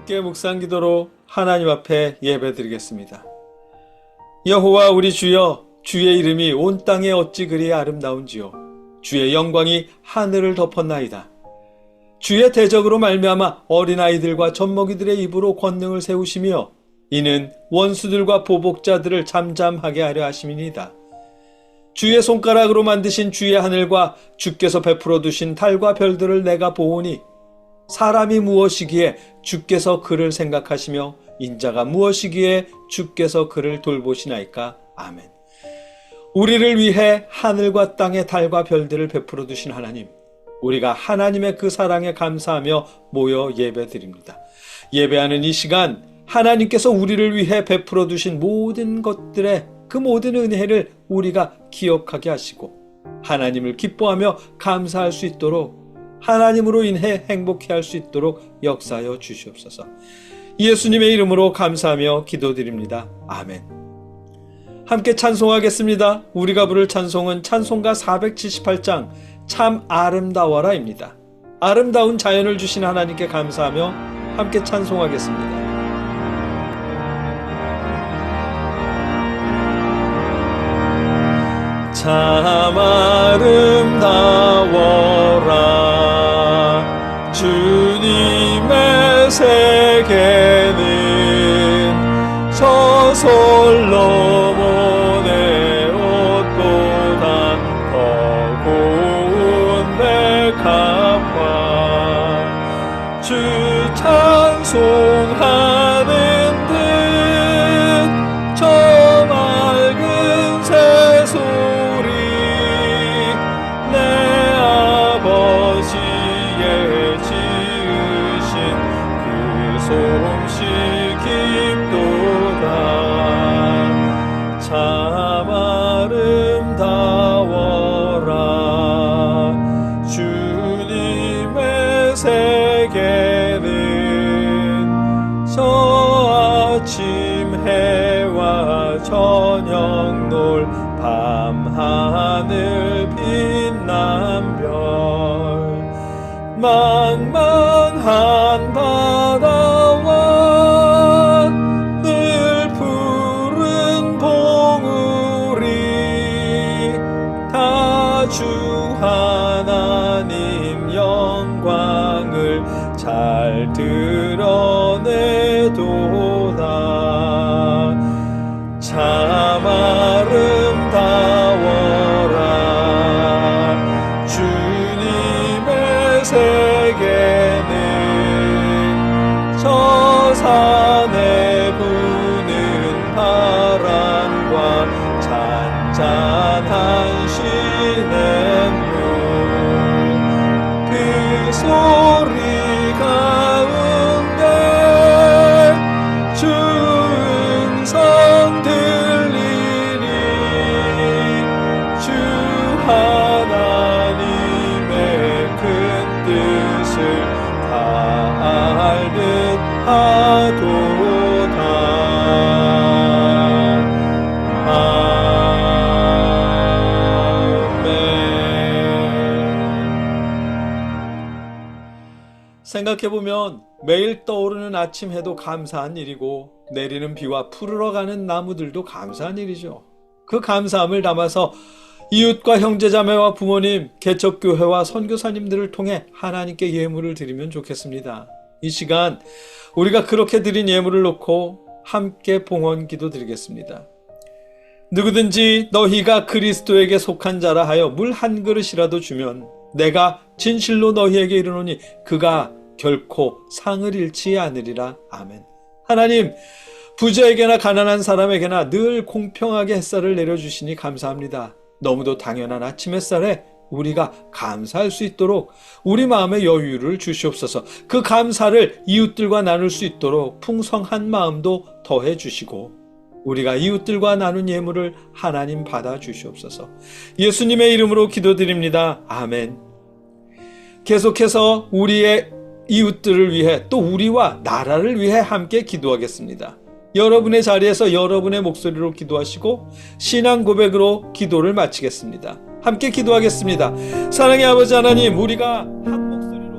함께 묵상기도로 하나님 앞에 예배드리겠습니다. 여호와 우리 주여, 주의 이름이 온 땅에 어찌 그리 아름다운지요. 주의 영광이 하늘을 덮었나이다. 주의 대적으로 말미암아 어린아이들과 젖먹이들의 입으로 권능을 세우시며 이는 원수들과 보복자들을 잠잠하게 하려 하심이니이다. 주의 손가락으로 만드신 주의 하늘과 주께서 베풀어 두신 달과 별들을 내가 보오니 사람이 무엇이기에 주께서 그를 생각하시며 인자가 무엇이기에 주께서 그를 돌보시나이까. 아멘. 우리를 위해 하늘과 땅에 달과 별들을 베풀어 두신 하나님, 우리가 하나님의 그 사랑에 감사하며 모여 예배드립니다. 예배하는 이 시간, 하나님께서 우리를 위해 베풀어 두신 모든 것들의 그 모든 은혜를 우리가 기억하게 하시고 하나님을 기뻐하며 감사할 수 있도록, 하나님으로 인해 행복해할 수 있도록 역사하여 주시옵소서. 예수님의 이름으로 감사하며 기도드립니다. 아멘. 함께 찬송하겠습니다. 우리가 부를 찬송은 찬송가 478장 참 아름다워라입니다. 아름다운 자연을 주신 하나님께 감사하며 함께 찬송하겠습니다. 참 아름다워라 주님의 세계는 저 솔로몬의 옷보다 더 고운 백합화 주 찬송하는 듯 저 맑은 새소리 내 아버지의 지으신 그 솜씨 깊도다. 참 아름다워라 주님의 세계는 저 아침 해와 저녁 놀 밤하늘 빛난 별 망망한 바다와 늘 푸른 봉우리 다 주 하나님 영광을 잘 드러내도다. 참 아름다워라 주님의 세계는 저 산에 부는 바람과 잔잔한 시냇물 그 소리 가운데 주 음성 들리니 주 하나님의 큰 뜻을 다 알듯 하도다. 아멘. 생각해보면 매일 떠오르는 아침 해도 감사한 일이고 내리는 비와 푸르러 가는 나무들도 감사한 일이죠. 그 감사함을 담아서 이웃과 형제자매와 부모님, 개척교회와 선교사님들을 통해 하나님께 예물을 드리면 좋겠습니다. 이 시간 우리가 그렇게 드린 예물을 놓고 함께 봉헌기도 드리겠습니다. 누구든지 너희가 그리스도에게 속한 자라 하여 물 한 그릇이라도 주면 내가 진실로 너희에게 이르노니 그가 결코 상을 잃지 않으리라. 아멘. 하나님, 부자에게나 가난한 사람에게나 늘 공평하게 햇살을 내려주시니 감사합니다. 너무도 당연한 아침 햇살에 우리가 감사할 수 있도록 우리 마음의 여유를 주시옵소서. 그 감사를 이웃들과 나눌 수 있도록 풍성한 마음도 더해 주시고 우리가 이웃들과 나눈 예물을 하나님 받아 주시옵소서. 예수님의 이름으로 기도드립니다. 아멘. 계속해서 우리의 이웃들을 위해 또 우리와 나라를 위해 함께 기도하겠습니다. 여러분의 자리에서 여러분의 목소리로 기도하시고 신앙 고백으로 기도를 마치겠습니다. 함께 기도하겠습니다. 사랑의 아버지 하나님, 우리가 한 목소리로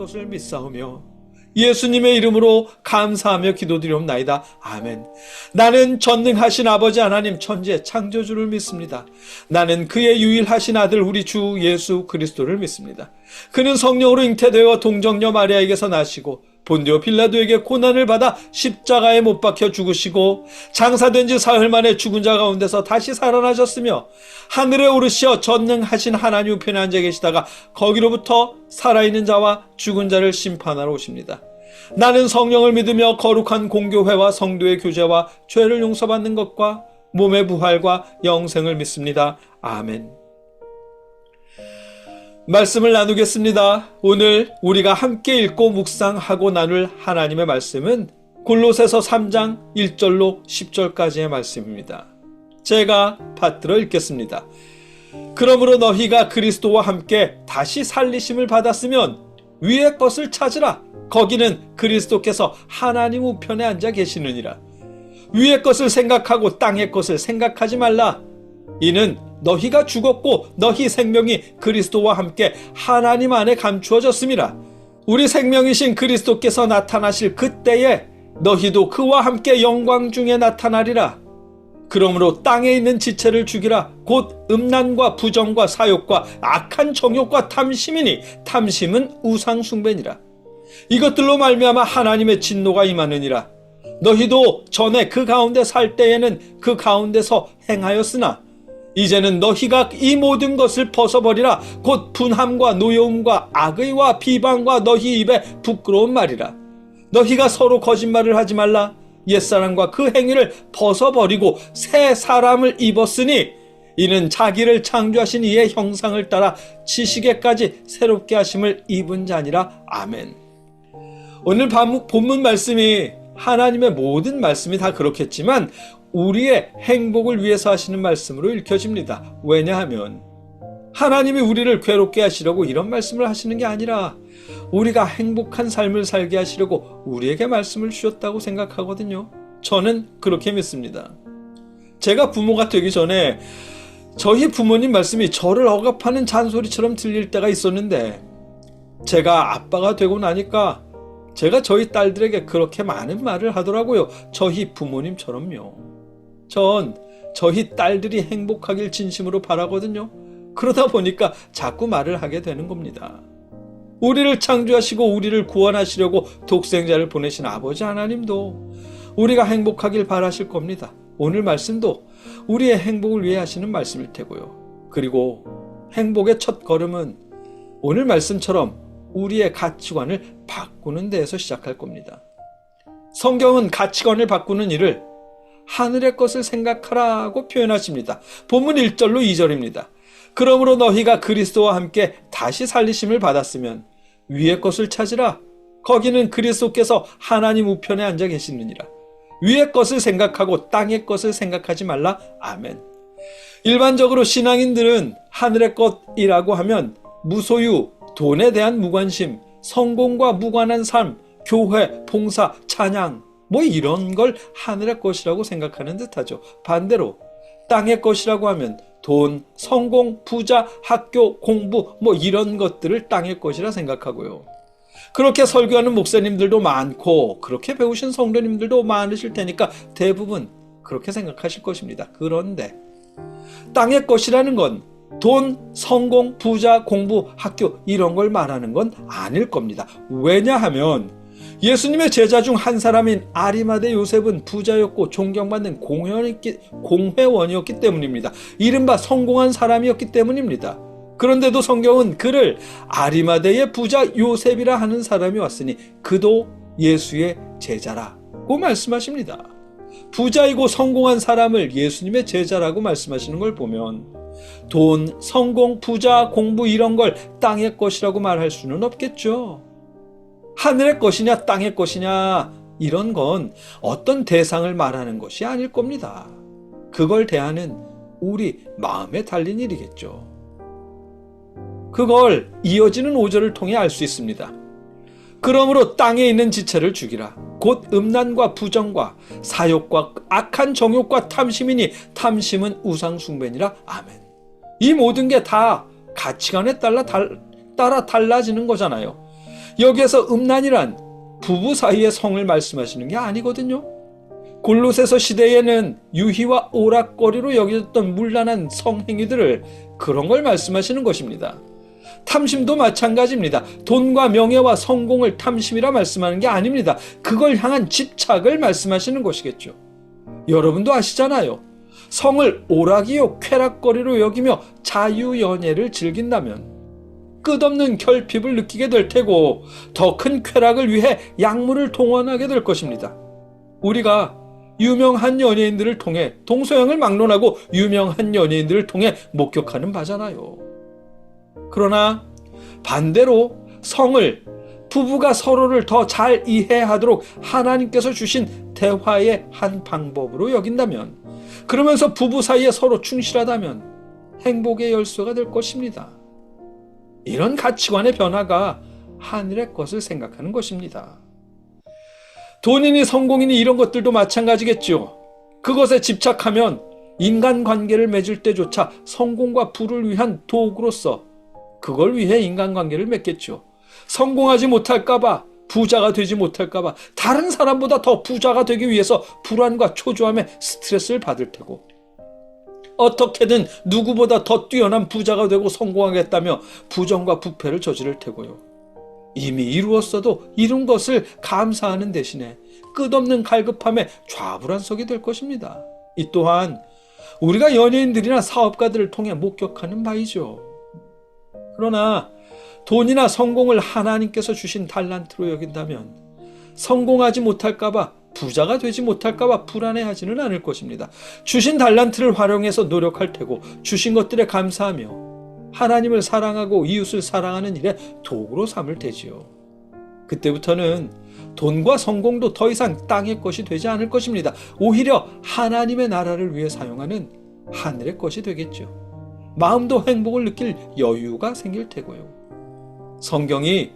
것을 믿사오며 예수님의 이름으로 감사하며 기도드리옵나이다. 아멘. 나는 전능하신 아버지 하나님 천지의 창조주를 믿습니다. 나는 그의 유일하신 아들 우리 주 예수 그리스도를 믿습니다. 그는 성령으로 잉태되어 동정녀 마리아에게서 나시고 본디오 빌라도에게 고난을 받아 십자가에 못 박혀 죽으시고 장사된 지 사흘 만에 죽은 자 가운데서 다시 살아나셨으며 하늘에 오르시어 전능하신 하나님 우편에 앉아 계시다가 거기로부터 살아있는 자와 죽은 자를 심판하러 오십니다. 나는 성령을 믿으며 거룩한 공교회와 성도의 교제와 죄를 용서받는 것과 몸의 부활과 영생을 믿습니다. 아멘. 말씀을 나누겠습니다. 오늘 우리가 함께 읽고 묵상하고 나눌 하나님의 말씀은 골로새서 3장 1절로 10절까지의 말씀입니다. 제가 받들어 읽겠습니다. 그러므로 너희가 그리스도와 함께 다시 살리심을 받았으면 위의 것을 찾으라. 거기는 그리스도께서 하나님 우편에 앉아 계시느니라. 위의 것을 생각하고 땅의 것을 생각하지 말라. 이는 너희가 죽었고 너희 생명이 그리스도와 함께 하나님 안에 감추어졌음이라. 우리 생명이신 그리스도께서 나타나실 그때에 너희도 그와 함께 영광 중에 나타나리라. 그러므로 땅에 있는 지체를 죽이라. 곧 음란과 부정과 사욕과 악한 정욕과 탐심이니 탐심은 우상 숭배니라. 이것들로 말미암아 하나님의 진노가 임하느니라. 너희도 전에 그 가운데 살 때에는 그 가운데서 행하였으나 이제는 너희가 이 모든 것을 벗어버리라. 곧 분함과 노여움과 악의와 비방과 너희 입에 부끄러운 말이라. 너희가 서로 거짓말을 하지 말라. 옛사람과 그 행위를 벗어버리고 새 사람을 입었으니 이는 자기를 창조하신 이의 형상을 따라 지식에까지 새롭게 하심을 입은 자니라. 아멘. 오늘 본문 말씀이 하나님의 모든 말씀이 다 그렇겠지만 우리의 행복을 위해서 하시는 말씀으로 읽혀집니다. 왜냐하면 하나님이 우리를 괴롭게 하시려고 이런 말씀을 하시는 게 아니라 우리가 행복한 삶을 살게 하시려고 우리에게 말씀을 주셨다고 생각하거든요. 저는 그렇게 믿습니다. 제가 부모가 되기 전에 저희 부모님 말씀이 저를 억압하는 잔소리처럼 들릴 때가 있었는데 제가 아빠가 되고 나니까 제가 저희 딸들에게 그렇게 많은 말을 하더라고요. 저희 부모님처럼요. 전 저희 딸들이 행복하길 진심으로 바라거든요. 그러다 보니까 자꾸 말을 하게 되는 겁니다. 우리를 창조하시고 우리를 구원하시려고 독생자를 보내신 아버지 하나님도 우리가 행복하길 바라실 겁니다. 오늘 말씀도 우리의 행복을 위해 하시는 말씀일 테고요. 그리고 행복의 첫 걸음은 오늘 말씀처럼 우리의 가치관을 바꾸는 데에서 시작할 겁니다. 성경은 가치관을 바꾸는 일을 하늘의 것을 생각하라고 표현하십니다. 본문 1절로 2절입니다. 그러므로 너희가 그리스도와 함께 다시 살리심을 받았으면 위의 것을 찾으라. 거기는 그리스도께서 하나님 우편에 앉아 계시느니라. 위의 것을 생각하고 땅의 것을 생각하지 말라. 아멘. 일반적으로 신앙인들은 하늘의 것이라고 하면 무소유, 돈에 대한 무관심, 성공과 무관한 삶, 교회, 봉사, 찬양 뭐 이런 걸 하늘의 것이라고 생각하는 듯하죠. 반대로 땅의 것이라고 하면 돈, 성공, 부자, 학교, 공부 뭐 이런 것들을 땅의 것이라 생각하고요. 그렇게 설교하는 목사님들도 많고 그렇게 배우신 성도님들도 많으실 테니까 대부분 그렇게 생각하실 것입니다. 그런데 땅의 것이라는 건 돈, 성공, 부자, 공부, 학교 이런 걸 말하는 건 아닐 겁니다. 왜냐하면 예수님의 제자 중 한 사람인 아리마대 요셉은 부자였고 존경받는 공회원이었기 때문입니다. 이른바 성공한 사람이었기 때문입니다. 그런데도 성경은 그를 아리마대의 부자 요셉이라 하는 사람이 왔으니 그도 예수의 제자라고 말씀하십니다. 부자이고 성공한 사람을 예수님의 제자라고 말씀하시는 걸 보면 돈, 성공, 부자, 공부 이런 걸 땅의 것이라고 말할 수는 없겠죠. 하늘의 것이냐 땅의 것이냐 이런 건 어떤 대상을 말하는 것이 아닐 겁니다. 그걸 대하는 우리 마음에 달린 일이겠죠. 그걸 이어지는 5절을 통해 알 수 있습니다. 그러므로 땅에 있는 지체를 죽이라. 곧 음란과 부정과 사욕과 악한 정욕과 탐심이니 탐심은 우상 숭배니라. 아멘. 이 모든 게 다 가치관에 따라 달라지는 거잖아요. 여기에서 음란이란 부부 사이의 성을 말씀하시는 게 아니거든요. 골로새서 시대에는 유희와 오락거리로 여겨졌던 문란한 성행위들을 그런 걸 말씀하시는 것입니다. 탐심도 마찬가지입니다. 돈과 명예와 성공을 탐심이라 말씀하는 게 아닙니다. 그걸 향한 집착을 말씀하시는 것이겠죠. 여러분도 아시잖아요. 성을 오락이요 쾌락거리로 여기며 자유연애를 즐긴다면 끝없는 결핍을 느끼게 될 테고 더 큰 쾌락을 위해 약물을 동원하게 될 것입니다. 우리가 유명한 연예인들을 통해 동서양을 막론하고 유명한 연예인들을 통해 목격하는 바잖아요. 그러나 반대로 성을 부부가 서로를 더 잘 이해하도록 하나님께서 주신 대화의 한 방법으로 여긴다면, 그러면서 부부 사이에 서로 충실하다면 행복의 열쇠가 될 것입니다. 이런 가치관의 변화가 하늘의 것을 생각하는 것입니다. 돈이니 성공이니 이런 것들도 마찬가지겠죠. 그것에 집착하면 인간관계를 맺을 때조차 성공과 부를 위한 도구로서 그걸 위해 인간관계를 맺겠죠. 성공하지 못할까봐, 부자가 되지 못할까봐, 다른 사람보다 더 부자가 되기 위해서 불안과 초조함에 스트레스를 받을 테고, 어떻게든 누구보다 더 뛰어난 부자가 되고 성공하겠다며 부정과 부패를 저지를 테고요. 이미 이루었어도 이룬 것을 감사하는 대신에 끝없는 갈급함에 좌불안석이 될 것입니다. 이 또한 우리가 연예인들이나 사업가들을 통해 목격하는 바이죠. 그러나 돈이나 성공을 하나님께서 주신 달란트로 여긴다면 성공하지 못할까봐, 부자가 되지 못할까봐 불안해하지는 않을 것입니다. 주신 달란트를 활용해서 노력할 테고 주신 것들에 감사하며 하나님을 사랑하고 이웃을 사랑하는 일에 도구로 삼을 테지요. 그때부터는 돈과 성공도 더 이상 땅의 것이 되지 않을 것입니다. 오히려 하나님의 나라를 위해 사용하는 하늘의 것이 되겠죠. 마음도 행복을 느낄 여유가 생길 테고요. 성경이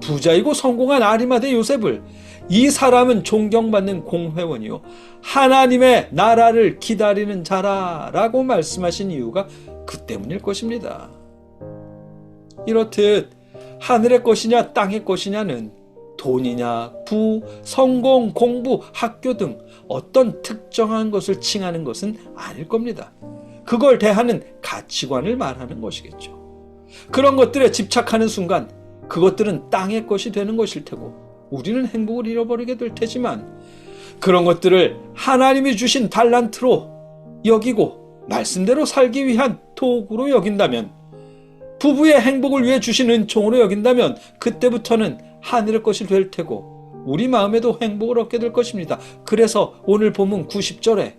부자이고 성공한 아리마대 요셉을 이 사람은 존경받는 공회원이요 하나님의 나라를 기다리는 자라라고 말씀하신 이유가 그 때문일 것입니다. 이렇듯 하늘의 것이냐 땅의 것이냐는 돈이냐 부, 성공, 공부, 학교 등 어떤 특정한 것을 칭하는 것은 아닐 겁니다. 그걸 대하는 가치관을 말하는 것이겠죠. 그런 것들에 집착하는 순간 그것들은 땅의 것이 되는 것일 테고 우리는 행복을 잃어버리게 될 테지만, 그런 것들을 하나님이 주신 달란트로 여기고 말씀대로 살기 위한 도구로 여긴다면, 부부의 행복을 위해 주신 은총으로 여긴다면 그때부터는 하늘의 것이 될 테고 우리 마음에도 행복을 얻게 될 것입니다. 그래서 오늘 본문 90절에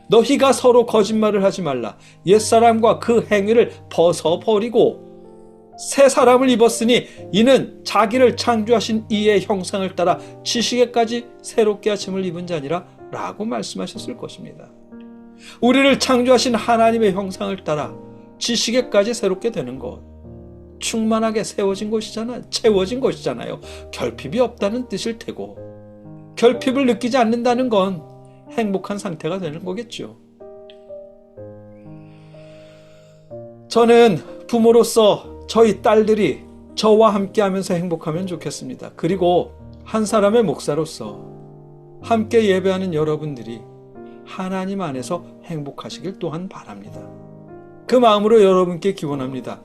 너희가 서로 거짓말을 하지 말라. 옛사람과 그 행위를 벗어버리고 새 사람을 입었으니 이는 자기를 창조하신 이의 형상을 따라 지식에까지 새롭게 하심을 입은 자니라 라고 말씀하셨을 것입니다. 우리를 창조하신 하나님의 형상을 따라 지식에까지 새롭게 되는 것, 충만하게 채워진 것이잖아요. 결핍이 없다는 뜻일 테고, 결핍을 느끼지 않는다는 건 행복한 상태가 되는 거겠죠. 저는 부모로서 저희 딸들이 저와 함께 하면서 행복하면 좋겠습니다. 그리고 한 사람의 목사로서 함께 예배하는 여러분들이 하나님 안에서 행복하시길 또한 바랍니다. 그 마음으로 여러분께 기원합니다.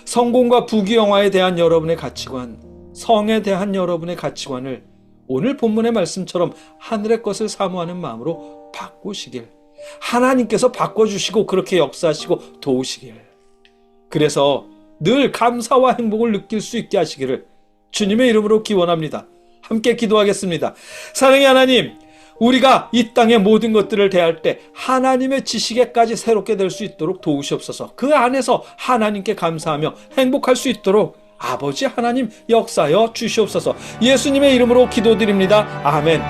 성공과 부귀영화에 대한 여러분의 가치관, 성에 대한 여러분의 가치관을 오늘 본문의 말씀처럼 하늘의 것을 사모하는 마음으로 바꾸시길, 하나님께서 바꿔주시고 그렇게 역사하시고 도우시길, 그래서 늘 감사와 행복을 느낄 수 있게 하시기를 주님의 이름으로 기원합니다. 함께 기도하겠습니다. 사랑의 하나님, 우리가 이 땅의 모든 것들을 대할 때 하나님의 지식에까지 새롭게 될 수 있도록 도우시옵소서. 그 안에서 하나님께 감사하며 행복할 수 있도록 아버지 하나님 역사하여 주시옵소서. 예수님의 이름으로 기도드립니다. 아멘.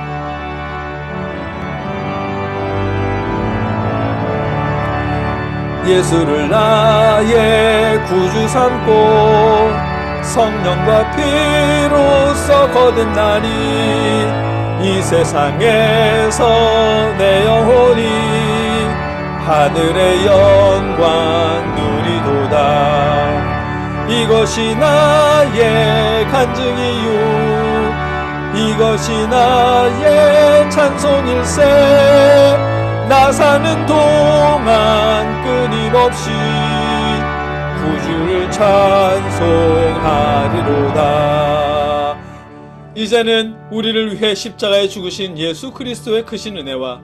예수를 나의 구주 삼고 성령과 피로써 거듭나니 이 세상에서 내 영혼이 하늘의 영광 누리도다. 이것이 나의 간증이요 이것이 나의 찬송일세 나 사는 동안 끊임없이 구주를 찬송하리로다. 이제는 우리를 위해 십자가에 죽으신 예수 그리스도의 크신 은혜와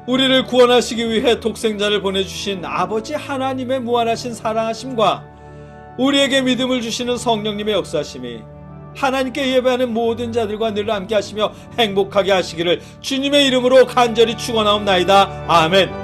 우리를 구원하시기 위해 독생자를 보내주신 아버지 하나님의 무한하신 사랑하심과 우리에게 믿음을 주시는 성령님의 역사심이 하나님께 예배하는 모든 자들과 늘 함께 하시며 행복하게 하시기를 주님의 이름으로 간절히 축원하옵나이다. 아멘.